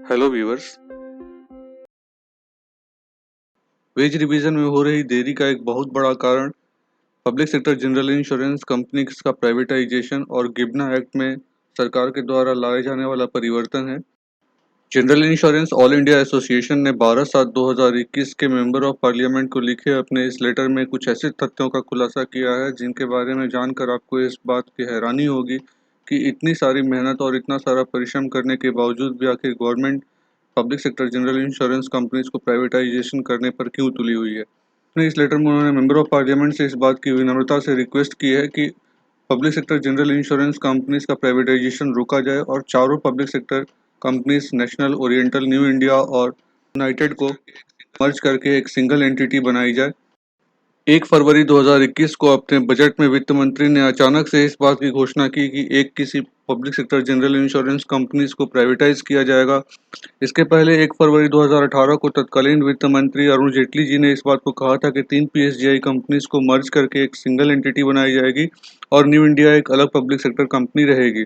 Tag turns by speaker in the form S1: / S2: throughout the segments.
S1: Hello viewers. Veg revision में हो रही देरी का एक बहुत बड़ा कारण public sector general insurance companies का प्राइवेटाइजेशन और गिबना एक्ट में सरकार के द्वारा लाए जाने वाला परिवर्तन है। General insurance all India association ने 12/7/2021 के मेंबर ऑफ पार्लियामेंट को लिखे अपने इस लेटर में कुछ ऐसे तथ्यों का खुलासा किया है जिनके बारे में जानकर आपको इस बात की हैरानी होगी कि इतनी सारी मेहनत और इतना सारा परिश्रम करने के बावजूद भी आखिर government public sector general insurance companies को प्राइवेटाइजेशन करने पर क्यों तुली हुई है। अपने इस लेटर में उन्होंने मेंबर ऑफ पार्लियामेंट से इस बात की विनम्रता से रिक्वेस्ट की है कि public sector general insurance companies का प्राइवेटाइजेशन रोका जाए और चारों public sector companies national, oriental, new India और यूनाइटेड को मर्ज करके एक सिंगल एंटिटी बनाई जाए। 1 फरवरी 2021 को अपने बजट में वित्त मंत्री ने अचानक से इस बात की घोषणा की कि एक किसी public sector general insurance companies को प्राइवेटाइज किया जाएगा। इसके पहले 1 फरवरी 2018 को तत्कालीन वित्त मंत्री अरुण जेटली जी ने इस बात को कहा था कि 3 पीएसजीआई कंपनीज को मर्ज करके एक सिंगल एंटिटी बनाई जाएगी और न्यू इंडिया एक अलग पब्लिक सेक्टर कंपनी रहेगी।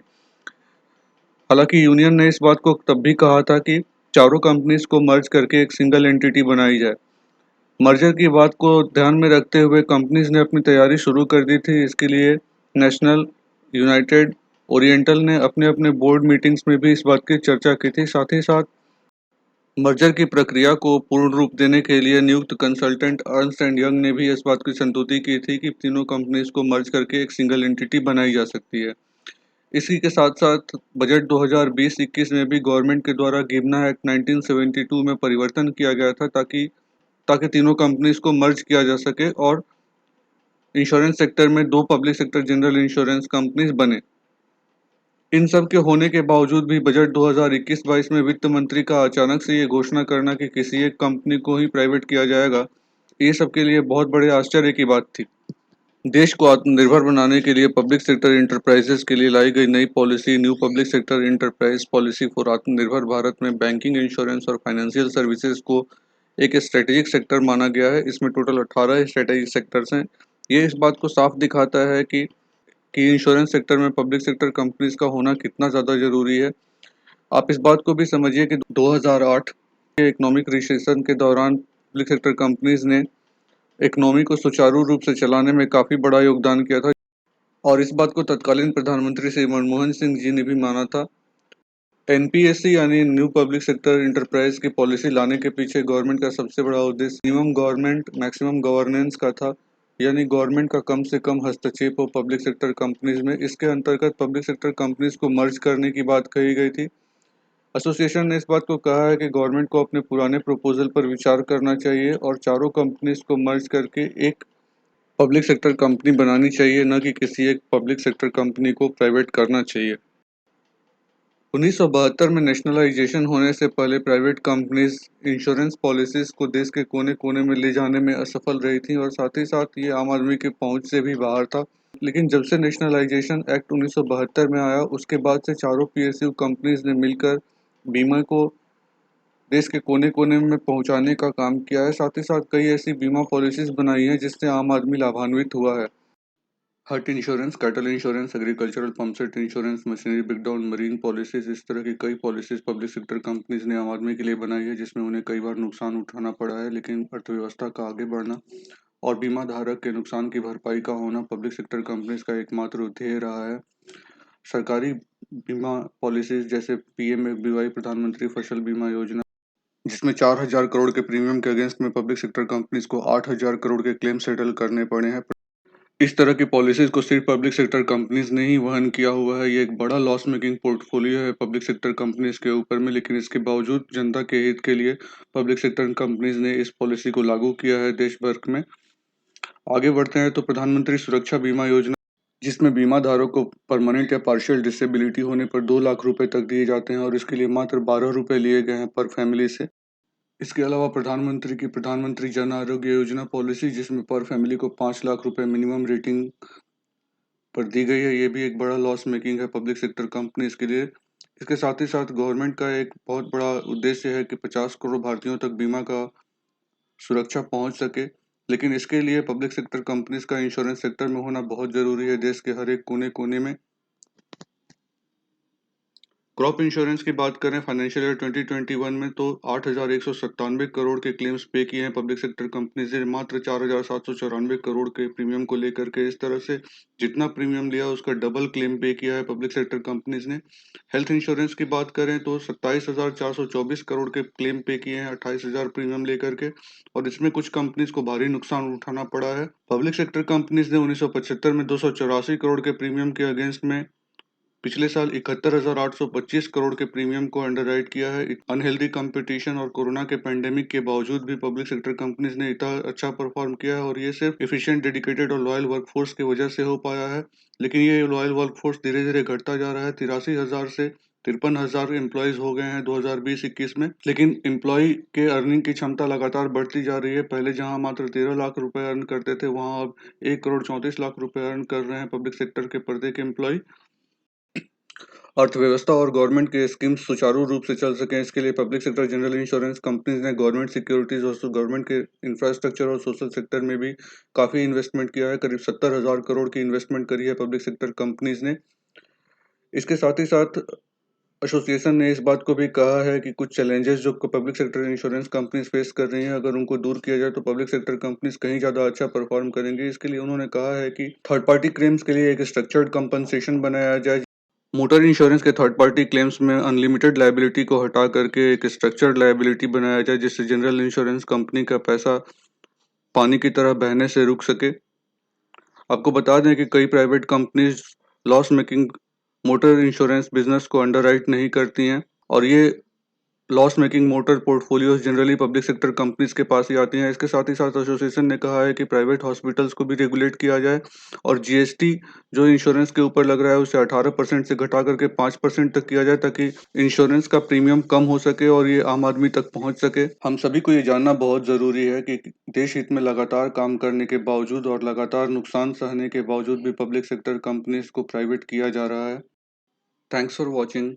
S1: हालांकि यूनियन ने इस बात को तब भी कहा था कि चारों कंपनीज को मर्ज करके एक सिंगल एंटिटी बनाई जाए। मर्जर की बात को ध्यान में रखते हुए कंपनीज ने अपनी तैयारी शुरू कर दी थी। इसके लिए नेशनल, यूनाइटेड, ओरिएंटल ने अपने अपने बोर्ड मीटिंग्स में भी इस बात की चर्चा की थी। साथ ही साथ मर्जर की प्रक्रिया को पूर्ण रूप देने के लिए नियुक्त कंसल्टेंट अर्न्स्ट एंड यंग ने भी इस बात की संतुति की थी कि तीनों कंपनीज को मर्ज करके एक सिंगल एंटिटी बनाई जा सकती है। इसी के साथ साथ बजट 2020-21 में भी गवर्नमेंट के द्वारा गिबना एक्ट 1972 में परिवर्तन किया गया था ताकि ताकि तीनों कंपनीज को मर्ज किया जा सके और इंश्योरेंस सेक्टर में 2 public sector general insurance companies बने। इन सब के होने के बावजूद भी बजट 2021-22 में वित्त मंत्री का अचानक से ये घोषणा करना कि किसी एक कंपनी को ही प्राइवेट किया जाएगा, ये सबके लिए बहुत बड़े आश्चर्य की बात थी। देश को आत्मनिर्भर बनाने के लिए पब्लिक सेक्टर इंटरप्राइजेस के लिए लाई गई नई policy new public sector enterprise policy for आत्मनिर्भर भारत में बैंकिंग, इंश्योरेंस और फाइनेंशियल सर्विसेज को एक स्ट्रेटेजिक सेक्टर माना गया है। इसमें टोटल 18 स्ट्रेटेजिक सेक्टर्स हैं। ये इस बात को साफ दिखाता है कि इंश्योरेंस सेक्टर में पब्लिक सेक्टर कंपनीज का होना कितना ज़्यादा ज़रूरी है। आप इस बात को भी समझिए कि 2008 के इकोनॉमिक रिसेशन के दौरान पब्लिक सेक्टर कंपनीज ने इकोनॉमी को सुचारू रूप से चलाने में काफ़ी बड़ा योगदान किया था और इस बात को तत्कालीन प्रधानमंत्री श्री मनमोहन सिंह जी ने भी माना था। एनपीएससी यानी न्यू पब्लिक सेक्टर इंटरप्राइज की पॉलिसी लाने के पीछे गवर्नमेंट का सबसे बड़ा उद्देश्य मिनिमम गवर्नमेंट मैक्सिमम गवर्नेंस का था, यानी गवर्नमेंट का कम से कम हस्तक्षेप हो पब्लिक सेक्टर कंपनीज में। इसके अंतर्गत पब्लिक सेक्टर कंपनीज को मर्ज करने की बात कही गई थी। एसोसिएशन ने इस बात को कहा है कि गवर्नमेंट को अपने पुराने प्रपोजल पर विचार करना चाहिए और चारों कंपनीज को मर्ज करके एक पब्लिक सेक्टर कंपनी बनानी चाहिए, न कि किसी एक पब्लिक सेक्टर कंपनी को प्राइवेट करना चाहिए। 1972 में नेशनलाइजेशन होने से पहले प्राइवेट कंपनीज इंश्योरेंस पॉलिसीज को देश के कोने कोने में ले जाने में असफल रही थी और साथ ही साथ ये आम आदमी के पहुंच से भी बाहर था। लेकिन जब से नेशनलाइजेशन एक्ट 1972 में आया उसके बाद से चारों पीएसयू कंपनीज ने मिलकर बीमा को देश के कोने कोने में पहुंचाने का काम किया है। साथ ही साथ कई ऐसी बीमा पॉलिसीज बनाई हैं जिससे आम आदमी लाभान्वित हुआ है। Hut insurance, cattle insurance, agricultural pumpset insurance, machinery breakdown, marine policies, इस तरह की कई पॉलिसीज पब्लिक सेक्टर कंपनीज ने आम आदमी के लिए बनाई है जिसमें उन्हें कई बार नुकसान उठाना पड़ा है। लेकिन अर्थव्यवस्था का आगे बढ़ना और बीमा धारक के नुकसान की भरपाई का होना पब्लिक सेक्टर कंपनीज का एकमात्र ध्येय रहा है। सरकारी बीमा पॉलिसीज जैसे पीएमएफबीवाई, प्रधानमंत्री फसल बीमा योजना, जिसमें 4,000 करोड़ के प्रीमियम के अगेंस्ट में पब्लिक सेक्टर कंपनीज को 8,000 करोड़ के क्लेम सेटल करने पड़े हैं। इस तरह की पॉलिसीज को सिर्फ पब्लिक सेक्टर कंपनीज ने ही वहन किया हुआ है। ये एक बड़ा लॉस मेकिंग पोर्टफोलियो है पब्लिक सेक्टर कंपनीज के ऊपर में, लेकिन इसके बावजूद जनता के हित के लिए पब्लिक सेक्टर कंपनीज ने इस पॉलिसी को लागू किया है देश भर में। आगे बढ़ते हैं तो प्रधानमंत्री सुरक्षा बीमा योजना, जिसमें बीमा धारक को परमानेंट या पार्शियल डिसेबिलिटी होने पर 2 लाख रुपए तक दिए जाते हैं और इसके लिए मात्र 12 रुपए लिए गए हैं पर फैमिली से। इसके अलावा प्रधानमंत्री की प्रधानमंत्री जन आरोग्य योजना पॉलिसी, जिसमें पर फैमिली को 5 लाख रुपए मिनिमम रेटिंग पर दी गई है, ये भी एक बड़ा लॉस मेकिंग है पब्लिक सेक्टर कंपनीज के लिए। इसके साथ ही साथ गवर्नमेंट का एक बहुत बड़ा उद्देश्य है कि 50 करोड़ भारतीयों तक बीमा का सुरक्षा पहुंच सके, लेकिन इसके लिए पब्लिक सेक्टर कंपनीज का इंश्योरेंस सेक्टर में होना बहुत जरूरी है। देश के हर एक कोने कोने में क्रॉप इंश्योरेंस की बात करें फाइनेंशियल ईयर 2021 में तो 8,197 करोड़ के क्लेम्स पे किए हैं पब्लिक सेक्टर कंपनी से मात्र 4,794 करोड़ के प्रीमियम को लेकर के। इस तरह से जितना प्रीमियम लिया उसका डबल क्लेम पे किया है पब्लिक सेक्टर कंपनीज ने। हेल्थ इंश्योरेंस की बात करें तो 27,424 करोड़ के क्लेम पे किए हैं 28,000 प्रीमियम लेकर के, और इसमें कुछ कंपनीज को भारी नुकसान उठाना पड़ा है। पब्लिक सेक्टर कंपनीज ने 1975 में 284 करोड़ के प्रीमियम के अगेंस्ट में पिछले साल 71,825 करोड़ के प्रीमियम को अंडरराइट किया है। अनहेल्दी कंपटीशन और कोरोना के पेंडेमिक के बावजूद भी पब्लिक सेक्टर कंपनीज ने इतना अच्छा परफॉर्म किया है, और ये सिर्फ एफिशिएंट, डेडिकेटेड और लॉयल वर्कफोर्स की वजह से हो पाया है। लेकिन ये लॉयल वर्कफोर्स धीरे धीरे घटता जा रहा है। 83,000 से 53,000 एम्प्लॉयज हो गए हैं 2020-21 में, लेकिन एम्प्लॉय के अर्निंग की क्षमता लगातार बढ़ती जा रही है। पहले जहां मात्र 13 लाख रुपए अर्न करते थे, वहां अब 1,34 लाख रुपए अर्न कर रहे हैं पब्लिक सेक्टर के प्रत्येक एम्प्लॉय। अर्थव्यवस्था और गवर्नमेंट के स्कीम्स सुचारू रूप से चल सकें, इसके लिए public sector general insurance companies ने गवर्नमेंट सिक्योरिटीज और गवर्नमेंट के इंफ्रास्ट्रक्चर और सोशल सेक्टर में भी काफ़ी इन्वेस्टमेंट किया है। करीब 70,000 करोड़ की इन्वेस्टमेंट करी है पब्लिक सेक्टर कंपनीज ने। इसके साथ ही साथ एसोसिएशन ने इस बात को भी कहा है कि कुछ चैलेंजेस जो public sector insurance companies face कर रही हैं, अगर उनको दूर किया जाए तो पब्लिक सेक्टर कंपनीज कहीं ज़्यादा अच्छा परफॉर्म करेंगी। इसके लिए उन्होंने कहा है कि थर्ड पार्टी क्लेम्स के लिए एक स्ट्रक्चर्ड कंपनसेशन बनाया जाए। मोटर इंश्योरेंस के थर्ड पार्टी क्लेम्स में अनलिमिटेड लायबिलिटी को हटा करके एक स्ट्रक्चर्ड लायबिलिटी बनाया जाए, जिससे जनरल इंश्योरेंस कंपनी का पैसा पानी की तरह बहने से रुक सके। आपको बता दें कि कई private companies loss making motor insurance business को अंडरराइट नहीं करती हैं, और ये loss making motor portfolios generally public sector companies के पास ही आती हैं। इसके साथ ही साथ एसोसिएशन ने कहा है कि प्राइवेट हॉस्पिटल्स को भी रेगुलेट किया जाए, और जीएसटी जो इंश्योरेंस के ऊपर लग रहा है उसे 18% से घटा करके 5% तक किया जाए, ताकि इंश्योरेंस का प्रीमियम कम हो सके और ये आम आदमी तक पहुंच सके। हम सभी को ये जानना बहुत ज़रूरी है कि देश हित में लगातार काम करने के बावजूद और लगातार नुकसान सहने के बावजूद भी पब्लिक सेक्टर कंपनीज को प्राइवेट किया जा रहा है। Thanks for watching.